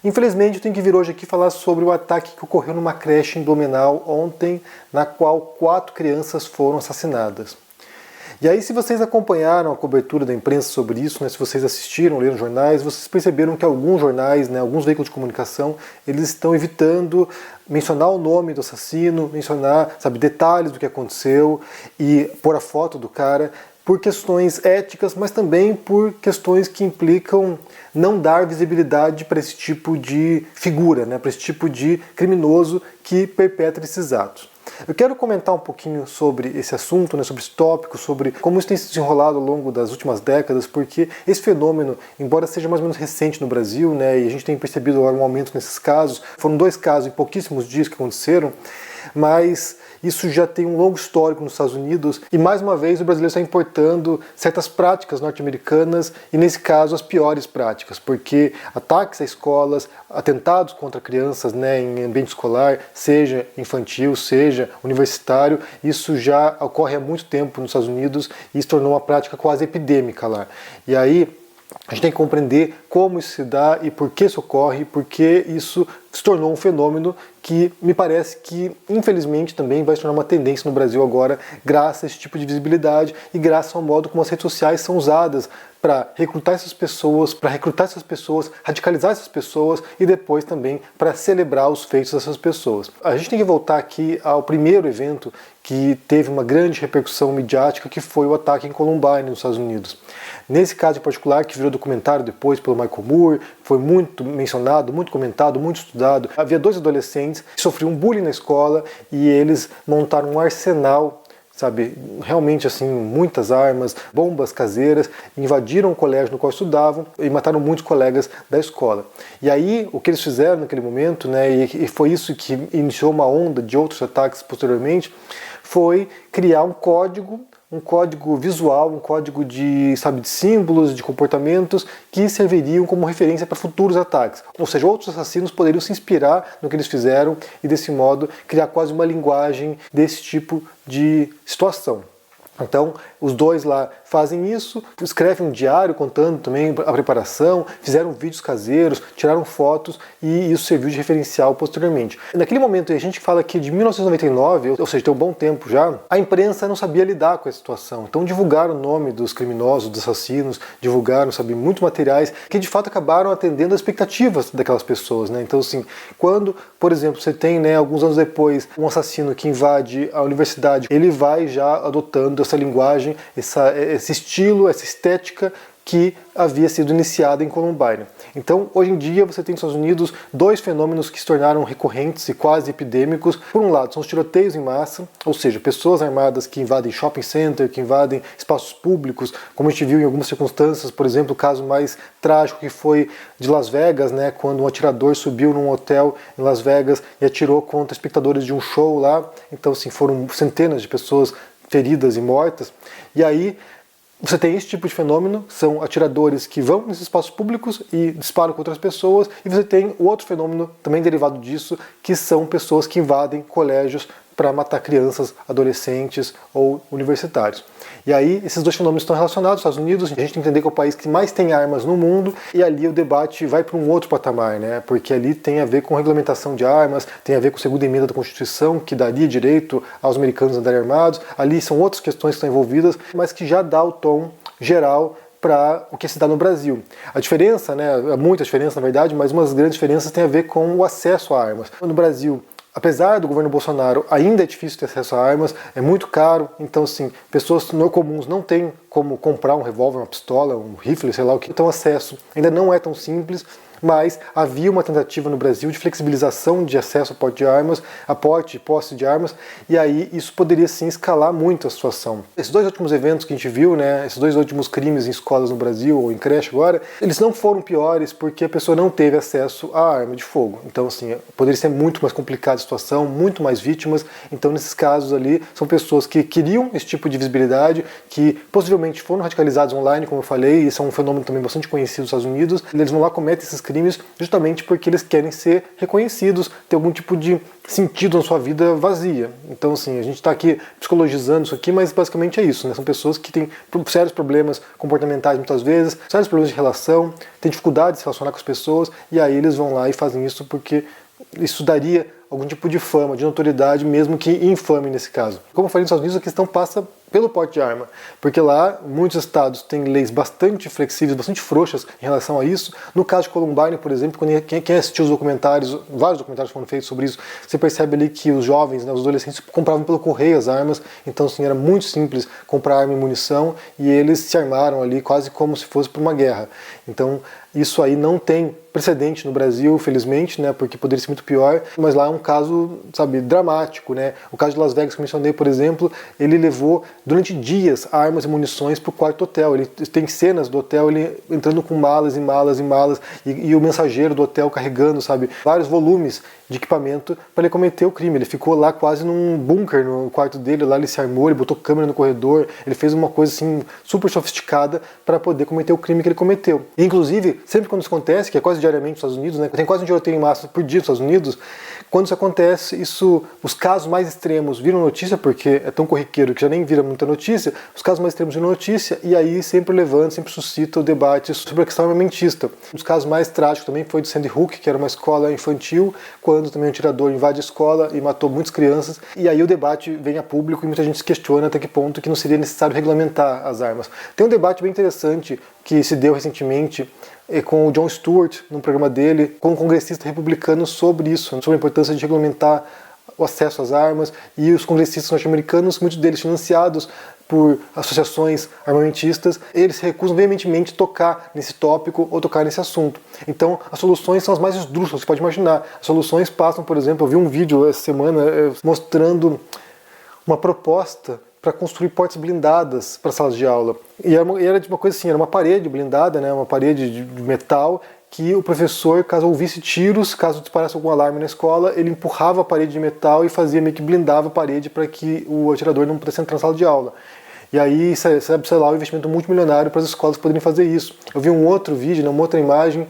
Infelizmente, eu tenho que vir hoje aqui falar sobre o ataque que ocorreu numa creche em Blumenau ontem, na qual 4 crianças foram assassinadas. E aí, se vocês acompanharam a cobertura da imprensa sobre isso, se vocês assistiram, leram jornais, vocês perceberam que alguns jornais, alguns veículos de comunicação, eles estão evitando mencionar o nome do assassino, mencionar, detalhes do que aconteceu e pôr a foto do cara, por questões éticas, mas também por questões que implicam não dar visibilidade para esse tipo de figura, para esse tipo de criminoso que perpetra esses atos. Eu quero comentar um pouquinho sobre esse assunto, sobre esse tópico, sobre como isso tem se desenrolado ao longo das últimas décadas, porque esse fenômeno, embora seja mais ou menos recente no Brasil, e a gente tem percebido agora um aumento nesses casos, foram 2 casos em pouquíssimos dias que aconteceram, mas isso já tem um longo histórico nos Estados Unidos e, mais uma vez, o brasileiro está importando certas práticas norte-americanas e, nesse caso, as piores práticas, porque ataques a escolas, atentados contra crianças em ambiente escolar, seja infantil, seja universitário, isso já ocorre há muito tempo nos Estados Unidos e se tornou uma prática quase epidêmica lá. E aí, a gente tem que compreender como isso se dá e por que isso ocorre, porque isso se tornou um fenômeno que me parece que, infelizmente, também vai se tornar uma tendência no Brasil agora, graças a esse tipo de visibilidade e graças ao modo como as redes sociais são usadas para recrutar essas pessoas, radicalizar essas pessoas e depois também para celebrar os feitos dessas pessoas. A gente tem que voltar aqui ao primeiro evento que teve uma grande repercussão midiática, que foi o ataque em Columbine, nos Estados Unidos. Nesse caso em particular, que virou documentário depois pelo Michael Moore, foi muito mencionado, muito comentado, muito estudado. Havia 2 adolescentes que sofriam bullying na escola e eles montaram um arsenal, realmente muitas armas, bombas caseiras, invadiram o colégio no qual estudavam e mataram muitos colegas da escola. E aí, o que eles fizeram naquele momento, e foi isso que iniciou uma onda de outros ataques posteriormente, foi criar um código visual, um código de símbolos, de comportamentos que serviriam como referência para futuros ataques. Ou seja, outros assassinos poderiam se inspirar no que eles fizeram e, desse modo, criar quase uma linguagem desse tipo de situação. Então, os 2 lá fazem isso, escrevem um diário contando também a preparação, fizeram vídeos caseiros, tiraram fotos e isso serviu de referencial posteriormente. Naquele momento, a gente fala aqui de 1999, ou seja, tem um bom tempo já, a imprensa não sabia lidar com essa situação. Então divulgaram o nome dos criminosos, dos assassinos, divulgaram, muitos materiais que de fato acabaram atendendo as expectativas daquelas pessoas. Então, quando, por exemplo, você tem, alguns anos depois, um assassino que invade a universidade, ele vai já adotando essa linguagem, esse estilo, essa estética que havia sido iniciada em Columbine. Então, hoje em dia, você tem nos Estados Unidos 2 fenômenos que se tornaram recorrentes e quase epidêmicos. Por um lado, são os tiroteios em massa, ou seja, pessoas armadas que invadem shopping center, que invadem espaços públicos, como a gente viu em algumas circunstâncias, por exemplo, o caso mais trágico que foi de Las Vegas, quando um atirador subiu num hotel em Las Vegas e atirou contra espectadores de um show lá. Então, foram centenas de pessoas feridas e mortas. E aí, você tem esse tipo de fenômeno, são atiradores que vão nesses espaços públicos e disparam contra as pessoas, e você tem o outro fenômeno, também derivado disso, que são pessoas que invadem colégios para matar crianças, adolescentes ou universitários. E aí, esses 2 fenômenos estão relacionados. Os Estados Unidos, a gente tem que entender que é o país que mais tem armas no mundo, e ali o debate vai para um outro patamar, porque ali tem a ver com regulamentação de armas, tem a ver com a 2ª emenda da Constituição, que daria direito aos americanos a andarem armados. Ali são outras questões que estão envolvidas, mas que já dá o tom geral para o que se dá no Brasil. A diferença, há muita diferença na verdade, mas uma das grandes diferenças tem a ver com o acesso a armas. No Brasil, apesar do governo Bolsonaro, ainda é difícil ter acesso a armas, é muito caro, então pessoas comuns não têm como comprar um revólver, uma pistola, um rifle, sei lá o que. Então o acesso ainda não é tão simples, mas havia uma tentativa no Brasil de flexibilização de acesso a porte de armas, a porte e posse de armas, e aí isso poderia sim escalar muito a situação. Esses 2 últimos eventos que a gente viu, esses 2 últimos crimes em escolas no Brasil, ou em creche agora, eles não foram piores porque a pessoa não teve acesso à arma de fogo. Então, poderia ser muito mais complicada a situação, muito mais vítimas. Então, nesses casos ali, são pessoas que queriam esse tipo de visibilidade, que possivelmente foram radicalizados online, como eu falei, e isso é um fenômeno também bastante conhecido nos Estados Unidos. Eles vão lá, cometem esses crimes, justamente porque eles querem ser reconhecidos, ter algum tipo de sentido na sua vida vazia. Então, assim, a gente está aqui psicologizando isso aqui, mas basicamente é isso, né? São pessoas que têm sérios problemas comportamentais muitas vezes, sérios problemas de relação, têm dificuldade de se relacionar com as pessoas, e aí eles vão lá e fazem isso porque isso daria algum tipo de fama, de notoriedade, mesmo que infame nesse caso. Como eu falei, nos Estados Unidos a questão passa pelo porte de arma, porque lá muitos estados têm leis bastante flexíveis, bastante frouxas em relação a isso. No caso de Columbine, por exemplo, quem assistiu os documentários, vários documentários foram feitos sobre isso, você percebe ali que os jovens, né, os adolescentes compravam pelo correio as armas, então assim, era muito simples comprar arma e munição, e eles se armaram ali quase como se fosse para uma guerra. Então isso aí não tem precedente no Brasil, felizmente, né, porque poderia ser muito pior, mas lá é um caso, sabe, dramático, né? O caso de Las Vegas que eu mencionei, por exemplo, ele levou durante dias armas e munições para o quarto hotel. Ele tem cenas do hotel ele entrando com malas e malas e malas e o mensageiro do hotel carregando, sabe, vários volumes de equipamento para ele cometer o crime. Ele ficou lá quase num bunker no quarto dele, lá ele se armou, ele botou câmera no corredor, ele fez uma coisa assim super sofisticada para poder cometer o crime que ele cometeu. E, inclusive, sempre quando isso acontece, que é quase diariamente nos Estados Unidos, né, tem quase um tiroteio em massa por dia nos Estados Unidos, quando isso acontece, os casos mais extremos viram notícia, porque é tão corriqueiro que já nem vira muita notícia, os casos mais extremos viram notícia, e aí sempre levanta, sempre suscita o debate sobre a questão armamentista. Um dos casos mais trágicos também foi de Sandy Hook, que era uma escola infantil, quando também um tirador invade a escola e matou muitas crianças, e aí o debate vem a público e muita gente se questiona até que ponto que não seria necessário regulamentar as armas. Tem um debate bem interessante que se deu recentemente com o Jon Stewart, no programa dele, com um congressista republicano sobre isso, sobre a importância de regulamentar o acesso às armas, e os congressistas norte-americanos, muitos deles financiados por associações armamentistas, eles se recusam veementemente tocar nesse tópico ou tocar nesse assunto. Então, as soluções são as mais esdrúxulas, você pode imaginar. As soluções passam, por exemplo, eu vi um vídeo essa semana mostrando uma proposta para construir portas blindadas para salas de aula. E era de uma coisa assim, era uma parede blindada, né, uma parede de metal, que o professor, caso ouvisse tiros, caso disparasse algum alarme na escola, ele empurrava a parede de metal e fazia meio que blindava a parede para que o atirador não pudesse entrar na sala de aula. E aí, sei lá, um investimento multimilionário para as escolas poderem fazer isso. Eu vi um outro vídeo, uma outra imagem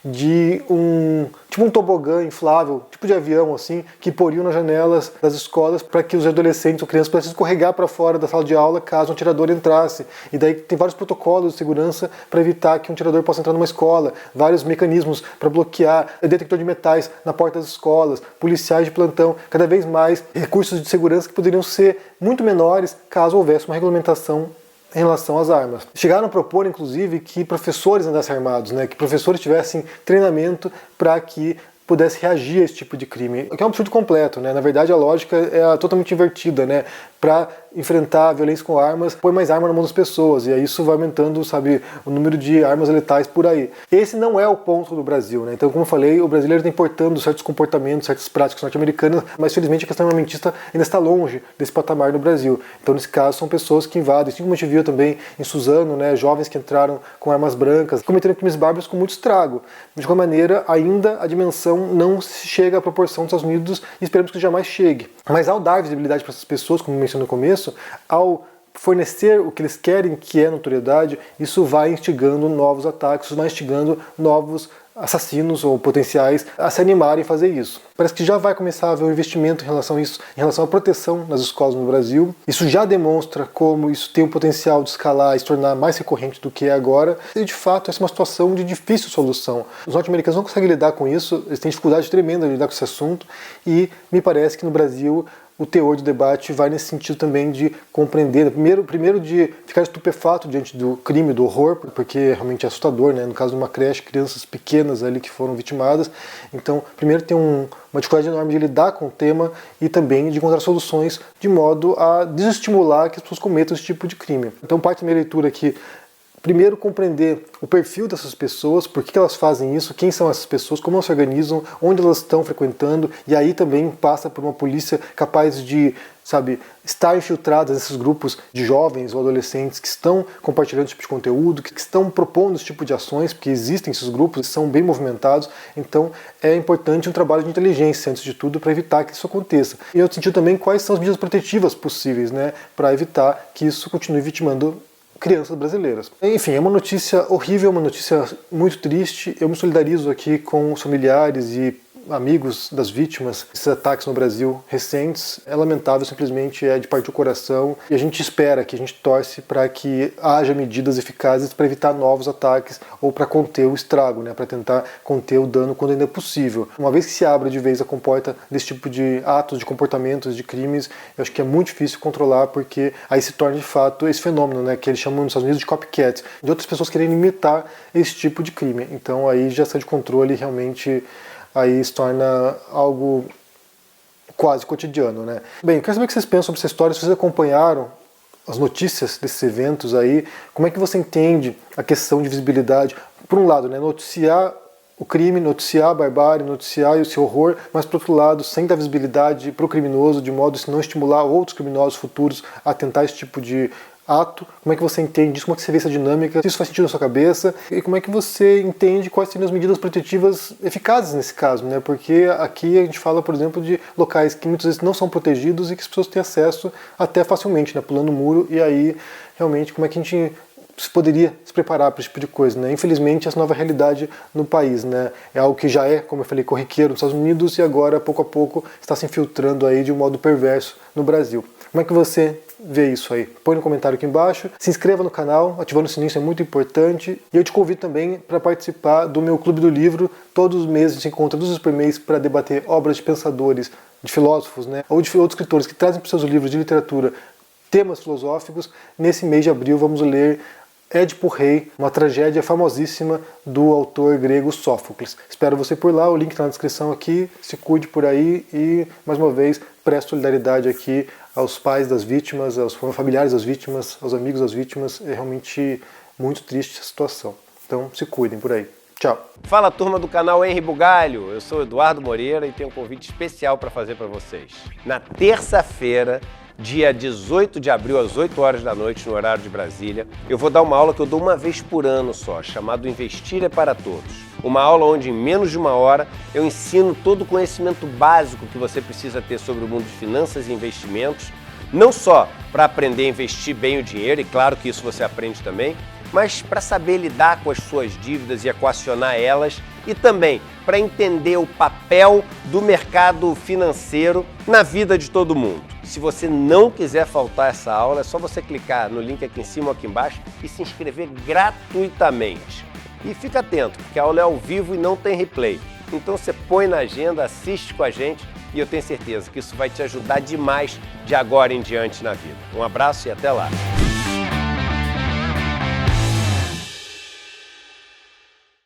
de um tobogã inflável, tipo de avião assim, que poriam nas janelas das escolas para que os adolescentes ou crianças pudessem escorregar para fora da sala de aula caso um tirador entrasse. E daí tem vários protocolos de segurança para evitar que um tirador possa entrar numa escola, vários mecanismos para bloquear, detector de metais na porta das escolas, policiais de plantão, cada vez mais recursos de segurança que poderiam ser muito menores caso houvesse uma regulamentação em relação às armas. Chegaram a propor, inclusive, que professores andassem armados, né? Que professores tivessem treinamento para que pudesse reagir a esse tipo de crime, que é um absurdo completo, né? Na verdade, a lógica é totalmente invertida, né? Para enfrentar a violência com armas, põe mais arma na mão das pessoas, e aí isso vai aumentando, sabe, o número de armas letais por aí. Esse não é o ponto do Brasil, né? Então, como eu falei, o brasileiro está importando certos comportamentos, certas práticas norte-americanas, mas felizmente a questão armamentista ainda está longe desse patamar no Brasil. Então, nesse caso, são pessoas que invadem, assim como a gente viu também em Suzano, né? Jovens que entraram com armas brancas, cometeram crimes bárbaros com muito estrago. De qualquer maneira, ainda a dimensão não chega à proporção dos Estados Unidos e esperamos que jamais chegue. Mas ao dar visibilidade para essas pessoas, como mencionei no começo, ao fornecer o que eles querem, que é notoriedade, isso vai instigando novos ataques, isso vai instigando novos assassinos ou potenciais a se animarem a fazer isso. Parece que já vai começar a haver um investimento em relação a isso, em relação à proteção nas escolas no Brasil. Isso já demonstra como isso tem o potencial de escalar e se tornar mais recorrente do que é agora. E, de fato, essa é uma situação de difícil solução. Os norte-americanos não conseguem lidar com isso, eles têm dificuldade tremenda de lidar com esse assunto, e me parece que no Brasil o teor do debate vai nesse sentido também de compreender, primeiro de ficar estupefato diante do crime, do horror, porque realmente é assustador, né? No caso de uma creche, crianças pequenas ali que foram vitimadas. Então, primeiro tem uma dificuldade enorme de lidar com o tema e também de encontrar soluções de modo a desestimular que as pessoas cometam esse tipo de crime. Então, parte da minha leitura aqui, primeiro, compreender o perfil dessas pessoas, por que elas fazem isso, quem são essas pessoas, como elas se organizam, onde elas estão frequentando, e aí também passa por uma polícia capaz de, sabe, estar infiltrada nesses grupos de jovens ou adolescentes que estão compartilhando esse tipo de conteúdo, que estão propondo esse tipo de ações, porque existem esses grupos, são bem movimentados, então é importante um trabalho de inteligência, antes de tudo, para evitar que isso aconteça. E em outro sentido também, quais são as medidas protetivas possíveis, né, para evitar que isso continue vitimando crianças brasileiras. Enfim, é uma notícia horrível, uma notícia muito triste. Eu me solidarizo aqui com os familiares e amigos das vítimas desses ataques no Brasil recentes. É lamentável, simplesmente é de partir o coração, e a gente espera, que a gente torce para que haja medidas eficazes para evitar novos ataques ou para conter o estrago, né, para tentar conter o dano quando ainda é possível. Uma vez que se abra de vez a comporta desse tipo de atos, de comportamentos, de crimes, eu acho que é muito difícil controlar, porque aí se torna de fato esse fenômeno, né, que eles chamam nos Estados Unidos de copycat, de outras pessoas querendo imitar esse tipo de crime. Então aí já sai de controle, realmente aí se torna algo quase cotidiano, né? Bem, eu quero saber o que vocês pensam sobre essa história, se vocês acompanharam as notícias desses eventos aí, como é que você entende a questão de visibilidade? Por um lado, né, noticiar o crime, noticiar a barbárie, noticiar esse horror, mas por outro lado, sem dar visibilidade para o criminoso, de modo a não estimular outros criminosos futuros a tentar esse tipo de ato. Como é que você entende isso? Como é que você vê essa dinâmica? Se isso faz sentido na sua cabeça? E como é que você entende quais seriam as medidas protetivas eficazes nesse caso, né? Porque aqui a gente fala, por exemplo, de locais que muitas vezes não são protegidos e que as pessoas têm acesso até facilmente, né? Pulando o muro, e aí, realmente, como é que a gente poderia se preparar para esse tipo de coisa, né? Infelizmente, essa nova realidade no país, né? É algo que já é, como eu falei, corriqueiro nos Estados Unidos e agora, pouco a pouco, está se infiltrando aí de um modo perverso no Brasil. Como é que você vê isso aí? Põe no comentário aqui embaixo, se inscreva no canal, ativando o sininho, isso é muito importante. E eu te convido também para participar do meu Clube do Livro. Todos os meses a gente se encontra todos os mês para debater obras de pensadores, de filósofos, né? Ou de outros escritores que trazem para os seus livros de literatura temas filosóficos. Nesse mês de abril vamos ler Édipo Rei, uma tragédia famosíssima do autor grego Sófocles. Espero você por lá, o link está na descrição aqui. Se cuide por aí e, mais uma vez, presto solidariedade aqui aos pais das vítimas, aos familiares das vítimas, aos amigos das vítimas. É realmente muito triste a situação. Então, se cuidem por aí. Tchau. Fala, turma do canal Henri Bugalho. Eu sou Eduardo Moreira e tenho um convite especial para fazer para vocês. Na terça-feira, dia 18 de abril, às 8 horas da noite, no horário de Brasília, eu vou dar uma aula que eu dou uma vez por ano só, chamado Investir é para Todos. Uma aula onde, em menos de uma hora, eu ensino todo o conhecimento básico que você precisa ter sobre o mundo de finanças e investimentos, não só para aprender a investir bem o dinheiro, e claro que isso você aprende também, mas para saber lidar com as suas dívidas e equacionar elas, e também para entender o papel do mercado financeiro na vida de todo mundo. Se você não quiser faltar essa aula, é só você clicar no link aqui em cima ou aqui embaixo e se inscrever gratuitamente. E fica atento, porque a aula é ao vivo e não tem replay. Então você põe na agenda, assiste com a gente e eu tenho certeza que isso vai te ajudar demais de agora em diante na vida. Um abraço e até lá!